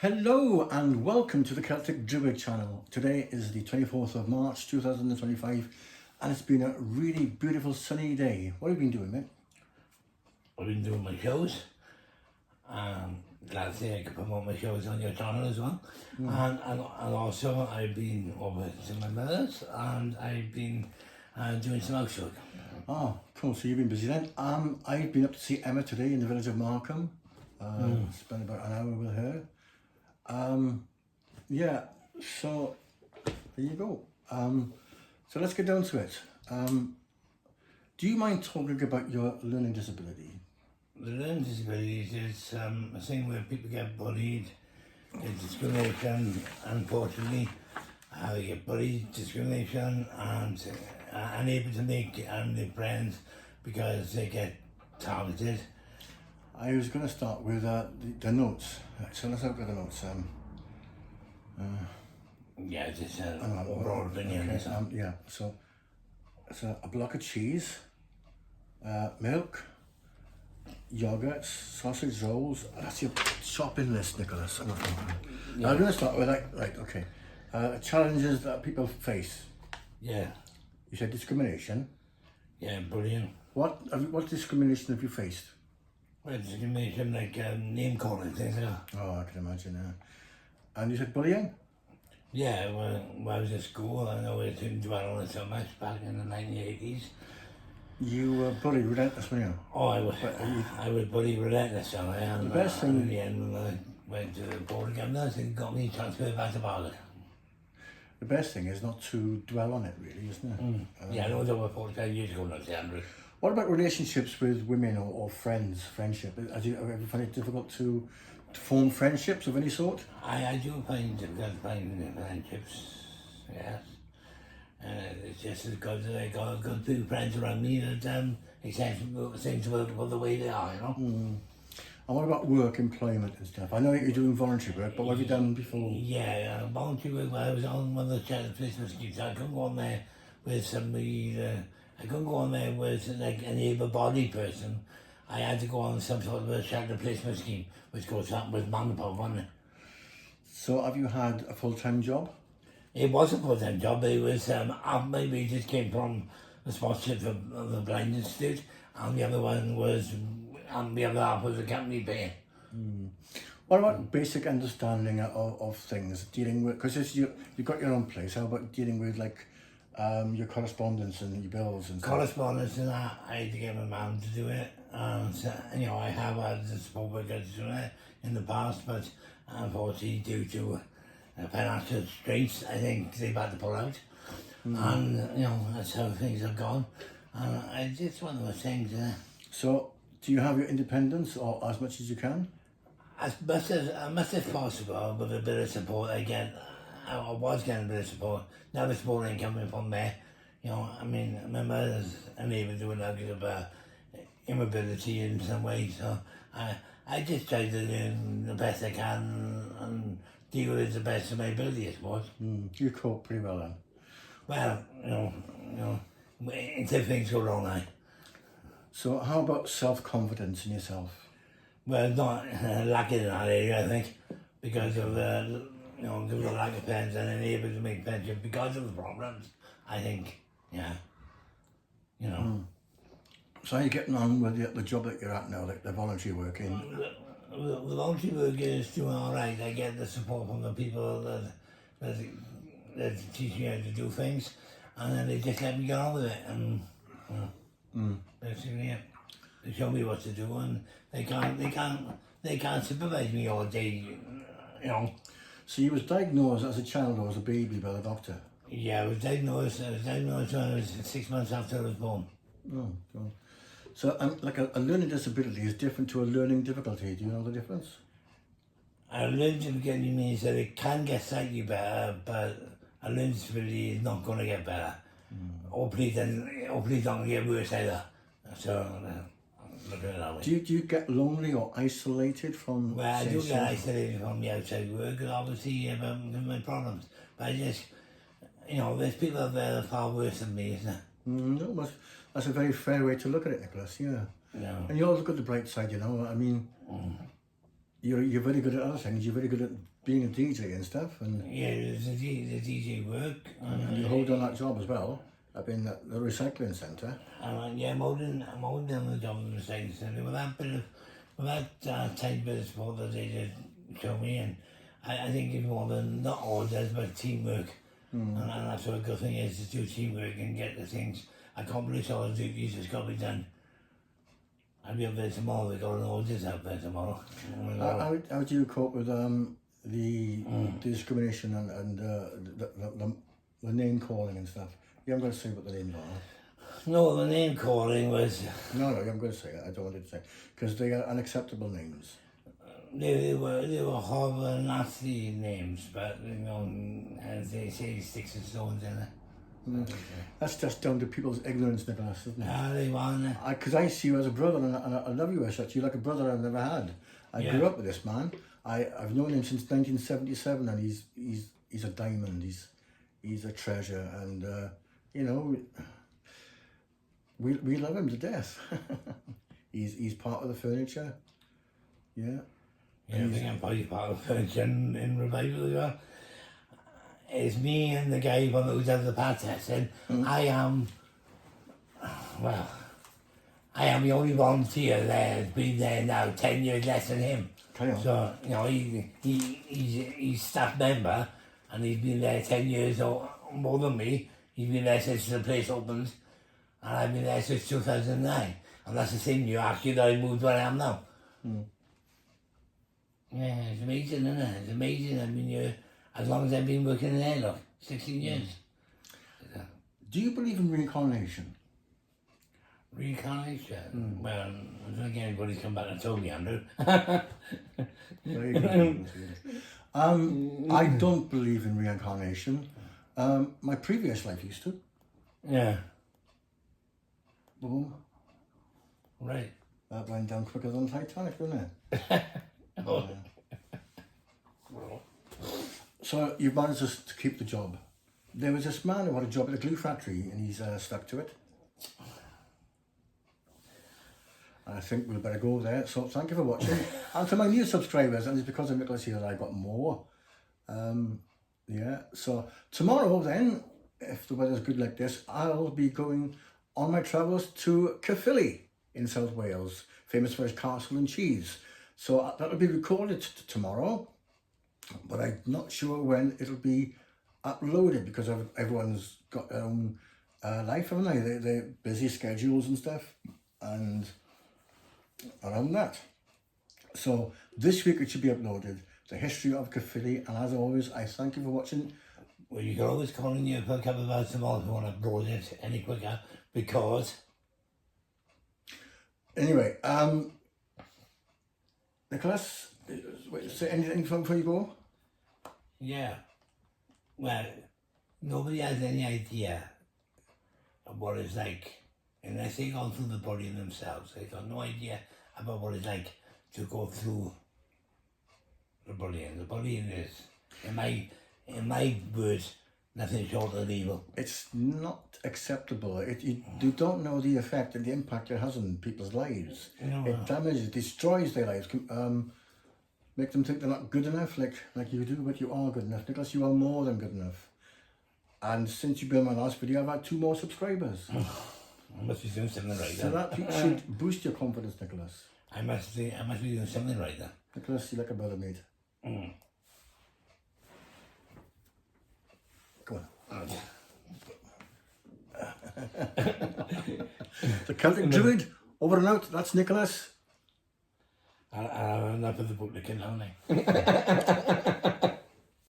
Hello and welcome to the Celtic Druid channel. Today is the 24th of March 2025 and it's been a really beautiful sunny day. What have you been doing, mate? I've been doing my shows. Glad to say I can promote my shows on your channel as well. And also I've been over to my mother's and I've been doing some house work. Oh, cool. So you've been busy then. I've been up to see Emma today in the village of Markham. Spent about an hour with her. Yeah, so there you go. So let's get down to it. Do you mind talking about your learning disability? The learning disabilities is a thing where people get bullied, it's discrimination, unfortunately. They get bullied, discrimination, and unable to make new friends because they get targeted. I was going to start with the notes. Right, so let's have a look at the notes. Yeah, just an overall opinion. Okay, yeah, so it's a block of cheese, milk, yogurts, sausage rolls. That's your shopping list, Nicholas. I'm going to start with that. Right, okay. Challenges that people face. Yeah. You said discrimination. Yeah, bullying. What discrimination have you faced? Well, discrimination like name calling, things like that. Oh, I can imagine. And you said bullying? Yeah, when I was at school, I know it didn't dwell on it so much back in the 1980s. You were bullied relentless, weren't you? Oh, I was bullied relentless, and the best thing. in the end, when I went to the board of governors, it got me transferred back to Barlett. The best thing is not to dwell on it, really, isn't it? Yeah, I know it was over 45 years ago, not 100. What about relationships with women or friendship? Have you ever found it difficult to form friendships of any sort? I do find difficult finding friendships, yes. It's just as good that I got a good few friends around me that accept things for the way they are, you know. And what about work, employment and stuff? I know you're doing voluntary work, but what have you done before? Yeah, voluntary work. When I was on one of the charity placement schemes, I couldn't go on there with somebody. I couldn't go on there with like an able-bodied person. I had to go on some sort of a charity placement scheme, which goes up with manpower, wasn't it? So have you had a full-time job? It was a full-time job. It was half my wages came from the sponsorship of the Blind Institute, and the other one was, and the other half was the company pay. What about basic understanding of things, dealing with, because you've got your own place, how about dealing with like your correspondence and your bills and stuff? Correspondence and that, I had to get my mum to do it. So, you know, I have had the support workers do it in the past, but unfortunately due to financial straits, I think they've had to pull out. And, you know, that's how things have gone. It's just one of those things. So, do you have your independence or as much as you can? As much as possible, with a bit of support, I was getting a bit of support. Now the support ain't coming from there. You know, I mean, my mother's unable to do it because of immobility in some ways. So I just try to do the best I can and deal with it the best of my ability, I suppose. You cope pretty well then. Well, you know, until things go wrong, So how about self-confidence in yourself? Well, not lacking in that area, I think, because of the lack of friends and unable to make friendships because of the problems. I think, yeah, you know. So how are you getting on with the job that you're at now, like the voluntary work in? The voluntary work is doing all right. I get the support from the people that teach me how to do things, and then they just let me get on with it. And basically, yeah, they show me what to do, and they can't supervise me all day, you know. So you was diagnosed as a child or as a baby by the doctor? Yeah, I was diagnosed when I was 6 months after I was born. Oh, God. So like a learning disability is different to a learning difficulty. Do you know the difference? A learning difficulty means that it can get slightly better, but a learning disability is not going to get better. Hopefully it's not going to get worse either. So, look at it that way. Do you get lonely or isolated from... Well, I do get isolated from the outside work, and obviously with my problems. But I just, you know, there's people out there that are far worse than me, isn't there? No, that's a very fair way to look at it, Nicholas, yeah. Yeah. And you always look at the bright side, you know, I mean, you're very good at other things. You're very good at being a DJ and stuff, and Yeah, the DJ work. you hold on that job as well. I've been at the recycling centre. Yeah, I'm holding down the job in the recycling centre with that tiny bit of support that they did show me, and I think it's more than not orders, but teamwork. And that's what a good thing is, to do teamwork and get the things accomplished. All the duties that's got to be done. I'll be up there tomorrow. They've got an orders out there tomorrow. How do you cope with the discrimination and the name calling and stuff? You haven't got to say what the names are. No, the name calling was... No, you haven't got to say it. I don't want you to say, because they are unacceptable names. They were horrible and nasty names, but, you know, as they say, sticks and stones in it. That's just down to people's ignorance, Nicholas, isn't it? Ah, they want Because I see you as a brother, and I love you as such. You're like a brother I've never had. I grew up with this man. I've known him since 1977, and he's a diamond. He's a treasure, and you know, we love him to death. he's part of the furniture. Yeah. Yeah, I think I'm probably part of the furniture in Revival as well. It's me and the guy who does the pad testing. I am the only volunteer there that's been there now 10 years less than him. So, you know, he's staff member, and he's been there 10 years or more than me. He's been there since the place opened, and I've been there since 2009. And that's the same year actually that I moved where I am now. Yeah, it's amazing, isn't it? It's amazing. I've been here as long as I've been working in there, look, 16 years. Do you believe in reincarnation? Reincarnation? Well, I don't think anybody's come back and told me, Andrew. I don't believe in reincarnation. My previous life used to. Yeah. Boom. Right. That went down quicker than Titanic, didn't it? Oh. So you managed to keep the job. There was this man who had a job at a glue factory, and he's stuck to it. I think we'll better go there. So thank you for watching. And to my new subscribers, and it's because of Nicholas here that I got more. Yeah, so tomorrow then, if the weather's good like this, I'll be going on my travels to Caerphilly in South Wales, famous for its castle and cheese. So that'll be recorded tomorrow, but I'm not sure when it'll be uploaded, because everyone's got their own life, haven't they? They're busy schedules and stuff, and around that. So this week it should be uploaded, the history of Caerphilly, and as always, I thank you for watching. Well, you can always call in here for a couple of hours tomorrow if you want to upload it any quicker, because... Anyway, Nicholas, say anything before you go? Yeah. Well, nobody has any idea of what it's like unless they've gone through the bullying themselves. They've got no idea about what it's like to go through the bullying. The bullying is, in my words, nothing short of evil. It's not acceptable. You don't know the effect and the impact it has on people's lives. No. It damages, destroys their lives, make them think they're not good enough, like you do, but you are good enough. Nicholas, you are more than good enough. And since you've been on my last video, I've had 2 more subscribers. I must be doing something right so then. So that should boost your confidence, Nicholas. I must be doing something right then. Nicholas, you're like a brother, mate. Go on. The Celtic Druid, over and out. That's Nicholas. I'm not for the book looking, haven't I?